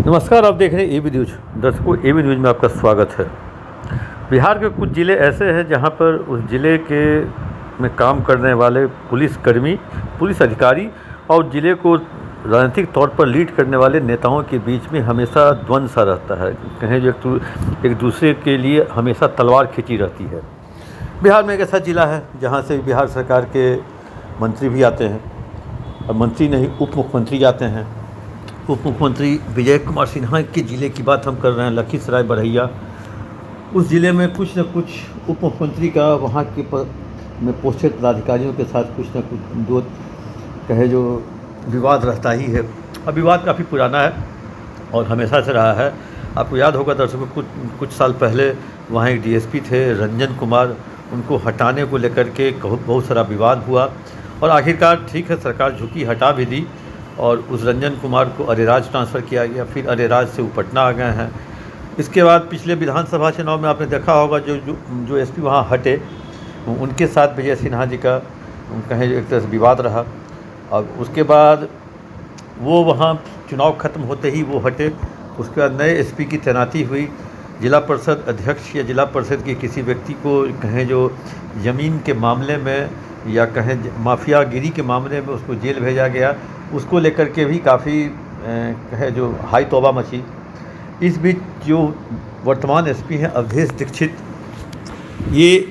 नमस्कार, आप देख रहे हैं एबी न्यूज। दर्शकों, एबी न्यूज में आपका स्वागत है। बिहार के कुछ ज़िले ऐसे हैं जहां पर उस ज़िले के में काम करने वाले पुलिसकर्मी, पुलिस अधिकारी और ज़िले को राजनीतिक तौर पर लीड करने वाले नेताओं के बीच में हमेशा द्वंद्व सा रहता है। कहें जो एक दूसरे के लिए हमेशा तलवार खींची रहती है। बिहार में एक ऐसा ज़िला है जहाँ से बिहार सरकार के मंत्री भी आते हैं, और मंत्री नहीं, उप मुख्यमंत्री जाते हैं। उप मुख्यमंत्री विजय कुमार सिन्हा के ज़िले की बात हम कर रहे हैं, लखीसराय बरैया। उस ज़िले में कुछ न कुछ उप मुख्यमंत्री का वहाँ के में पोस्टेड पदाधिकारियों के साथ कुछ न कुछ दो कहे जो विवाद रहता ही है। अब विवाद काफ़ी पुराना है और हमेशा से रहा है। आपको याद होगा दर्शकों, कुछ साल पहले वहाँ एक डीएसपी थे रंजन कुमार, उनको हटाने को लेकर के बहुत सारा विवाद हुआ और आखिरकार ठीक है, सरकार झुकी, हटा भी दी और उस रंजन कुमार को अरेराज ट्रांसफ़र किया गया। फिर अरेराज से वो पटना आ गए हैं। इसके बाद पिछले विधानसभा चुनाव में आपने देखा होगा जो एसपी वहाँ हटे, उनके साथ विजय सिन्हा जी का कहें एक तरह से विवाद रहा। और उसके बाद वो वहाँ चुनाव ख़त्म होते ही वो हटे। उसके बाद नए एसपी की तैनाती हुई। जिला परिषद अध्यक्ष या जिला परिषद के किसी व्यक्ति को कहें जो ज़मीन के मामले में या कहें माफियागिरी के मामले में उसको जेल भेजा गया, उसको लेकर के भी काफ़ी कहे जो हाई तौबा मची। इस बीच जो वर्तमान एसपी हैं अवधेश दीक्षित, ये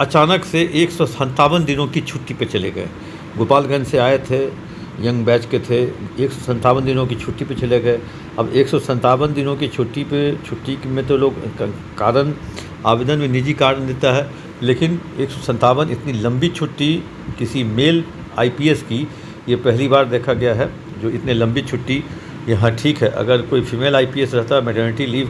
अचानक से 157 दिनों की छुट्टी पे चले गए। गोपालगंज से आए थे, यंग बैच के थे, 157 दिनों की छुट्टी पे चले गए। अब 157 दिनों की छुट्टी में तो लोग कारण आवेदन में निजी कारण देता है, लेकिन 157 इतनी लंबी छुट्टी किसी मेल आईपीएस की ये पहली बार देखा गया है जो इतने लंबी छुट्टी। यहाँ ठीक है, अगर कोई फीमेल आईपीएस रहता, मैटरनिटी लीव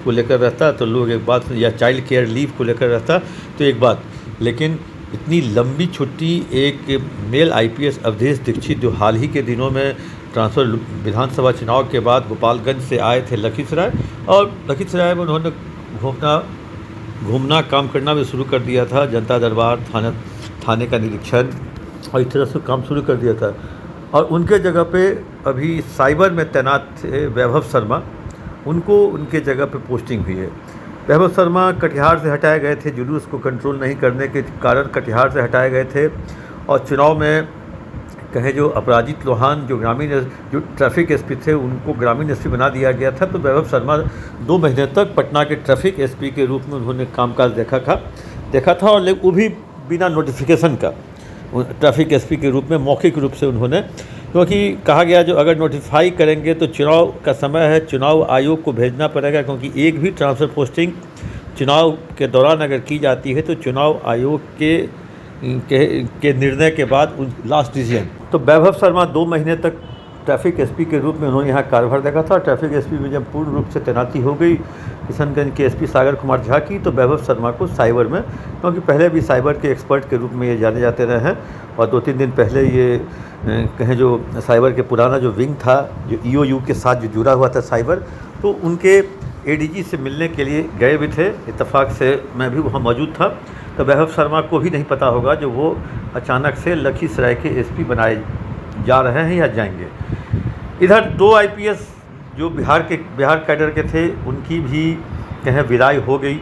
को लेकर रहता तो लोग एक बात, या चाइल्ड केयर लीव को लेकर रहता तो एक बात, लेकिन इतनी लंबी छुट्टी एक मेल आईपीएस अवधेश दीक्षित जो हाल ही के दिनों में ट्रांसफ़र विधानसभा चुनाव के बाद गोपालगंज से आए थे लखीसराय, और लखीसराय में उन्होंने घूमना काम करना भी शुरू कर दिया था। जनता दरबार, थाने का निरीक्षण और इस तरह से काम शुरू कर दिया था। और उनके जगह पे अभी साइबर में तैनात थे वैभव शर्मा, उनको उनके जगह पे पोस्टिंग हुई है। वैभव शर्मा कटिहार से हटाए गए थे, जुलूस को कंट्रोल नहीं करने के कारण कटिहार से हटाए गए थे। और चुनाव में कहें जो अपराजित लोहान जो ट्रैफिक एसपी थे, उनको ग्रामीण एसपी बना दिया गया था। तो वैभव शर्मा 2 महीने तक पटना के ट्रैफिक एसपी के रूप में उन्होंने कामकाज देखा था और वो भी बिना नोटिफिकेशन का ट्रैफिक एसपी के रूप में मौखिक रूप से उन्होंने, क्योंकि कहा गया जो अगर नोटिफाई करेंगे तो चुनाव का समय है, चुनाव आयोग को भेजना पड़ेगा, क्योंकि एक भी ट्रांसफ़र पोस्टिंग चुनाव के दौरान अगर की जाती है तो चुनाव आयोग के निर्णय के बाद लास्ट डिसीजन। तो वैभव शर्मा 2 महीने तक ट्रैफिक एसपी के रूप में उन्होंने यहाँ कार्यभार देखा था। ट्रैफिक एसपी में जब पूर्ण रूप से तैनाती हो गई किशनगंज के एसपी सागर कुमार झा की, तो वैभव शर्मा को साइबर में, क्योंकि पहले भी साइबर के एक्सपर्ट के रूप में ये जाने जाते रहे हैं और 2-3 दिन पहले ये कहें जो साइबर के पुराना जो विंग था, जो ईओयू के साथ जो जुड़ा हुआ था साइबर, तो उनके एडीजी से मिलने के लिए गए भी थे। इत्तेफाक से मैं भी वहाँ मौजूद था। तो वैभव शर्मा को भी नहीं पता होगा जो वो अचानक से लखीसराय के एसपी बनाए जा रहे हैं या जाएंगे। इधर 2 आईपीएस जो बिहार कैडर के थे, उनकी भी कहें विदाई हो गई।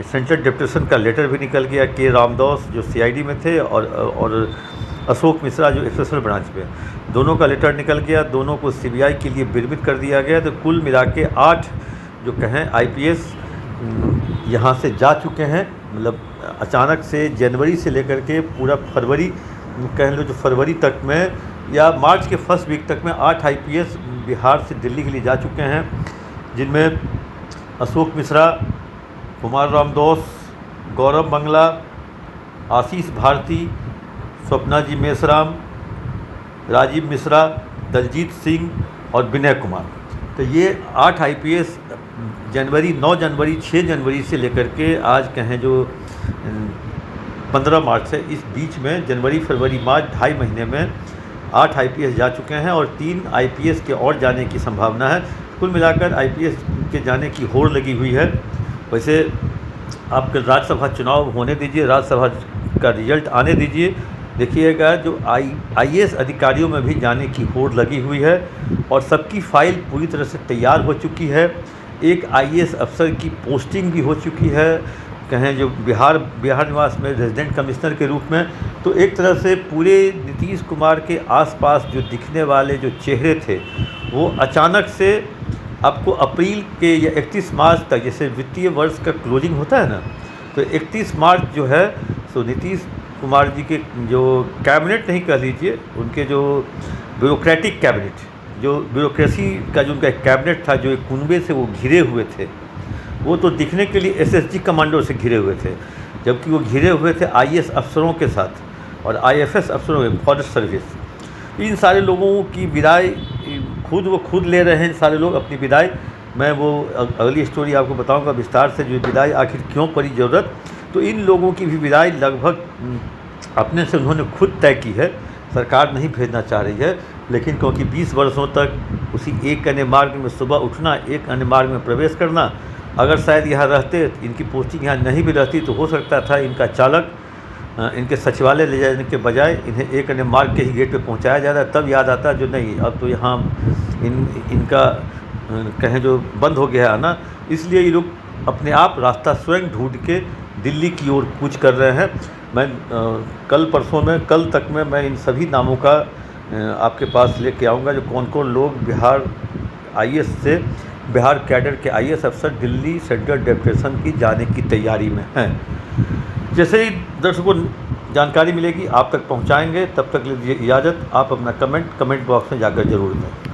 सेंट्रल डिप्यूटेशन का लेटर भी निकल गया। के रामदास जो सीआईडी में थे और अशोक मिश्रा जो स्पेशल ब्रांच पे, दोनों का लेटर निकल गया। दोनों को सीबीआई के लिए विरमित कर दिया गया। तो कुल मिला के 8 जो कहें आईपीएस यहाँ से जा चुके हैं। मतलब अचानक से जनवरी से लेकर के पूरा फरवरी, कह लो जो फरवरी तक में या मार्च के फर्स्ट वीक तक में 8 आईपीएस बिहार से दिल्ली के लिए जा चुके हैं, जिनमें अशोक मिश्रा, कुमार रामदास, गौरव मंगला, आशीष भारती, स्वप्ना जी मेश्राम, राजीव मिश्रा, दलजीत सिंह और विनय कुमार। तो ये 8 आईपीएस 9 जनवरी 6 जनवरी से लेकर के आज कहें जो 15 मार्च से, इस बीच में जनवरी फरवरी मार्च 2.5 महीने में 8 आईपीएस जा चुके हैं और 3 आईपीएस के और जाने की संभावना है। कुल मिलाकर आईपीएस के जाने की होड़ लगी हुई है। वैसे आप कल राज्यसभा चुनाव होने दीजिए, राज्यसभा का रिजल्ट आने दीजिए, देखिएगा जो आईएएस अधिकारियों में भी जाने की होड़ लगी हुई है और सबकी फाइल पूरी तरह से तैयार हो चुकी है। एक आईएएस अफसर की पोस्टिंग भी हो चुकी है, कहें जो बिहार निवास में रेजिडेंट कमिश्नर के रूप में। तो एक तरह से पूरे नीतीश कुमार के आसपास जो दिखने वाले जो चेहरे थे वो अचानक से आपको अप्रैल के या 31 मार्च तक, जैसे वित्तीय वर्ष का क्लोजिंग होता है ना, तो 31 मार्च जो है सो नीतीश कुमार जी के जो कैबिनेट नहीं कह लीजिए, उनके जो ब्यूरोक्रेटिक कैबिनेट, जो ब्यूरोक्रेसी का जो उनका एक कैबिनेट था, जो एक कुनबे से वो घिरे हुए थे, वो तो दिखने के लिए एसएसजी कमांडो से घिरे हुए थे, जबकि वो घिरे हुए थे आईएएस अफसरों के साथ और आईएफएस अफसरों के, फॉरेस्ट सर्विस। इन सारे लोगों की विदाई खुद ले रहे हैं सारे लोग अपनी विदाई। मैं वो अगली स्टोरी आपको बताऊंगा विस्तार से, जो विदाई आखिर क्यों पड़ी ज़रूरत। तो इन लोगों की भी विदाई लगभग अपने से उन्होंने खुद तय की है, सरकार नहीं भेजना चाह रही है। लेकिन क्योंकि 20 वर्षों तक उसी एक अन्य मार्ग में सुबह उठना, एक अन्य मार्ग में प्रवेश करना, अगर शायद यहाँ रहते, इनकी पोस्टिंग यहाँ नहीं भी रहती, तो हो सकता था इनका चालक इनके सचिवालय ले जाने के बजाय इन्हें एक अन्य मार्ग के ही गेट पे पहुँचाया जा रहा है। तब याद आता जो नहीं, अब तो यहाँ इनका कहें जो बंद हो गया है आना, इसलिए ये लोग अपने आप रास्ता स्वयं ढूंढ के दिल्ली की ओर कूच कर रहे हैं। मैं कल तक में मैं इन सभी नामों का आपके पास लेके आऊँगा, जो कौन कौन लोग बिहार आईएएस से, बिहार कैडर के आईएएस अफसर दिल्ली सेंट्रल डेपुटेशन की जाने की तैयारी में हैं। जैसे ही दर्शकों जानकारी मिलेगी आप तक पहुंचाएंगे। तब तक लीजिए इजाज़त। आप अपना कमेंट बॉक्स में जाकर जरूर दें।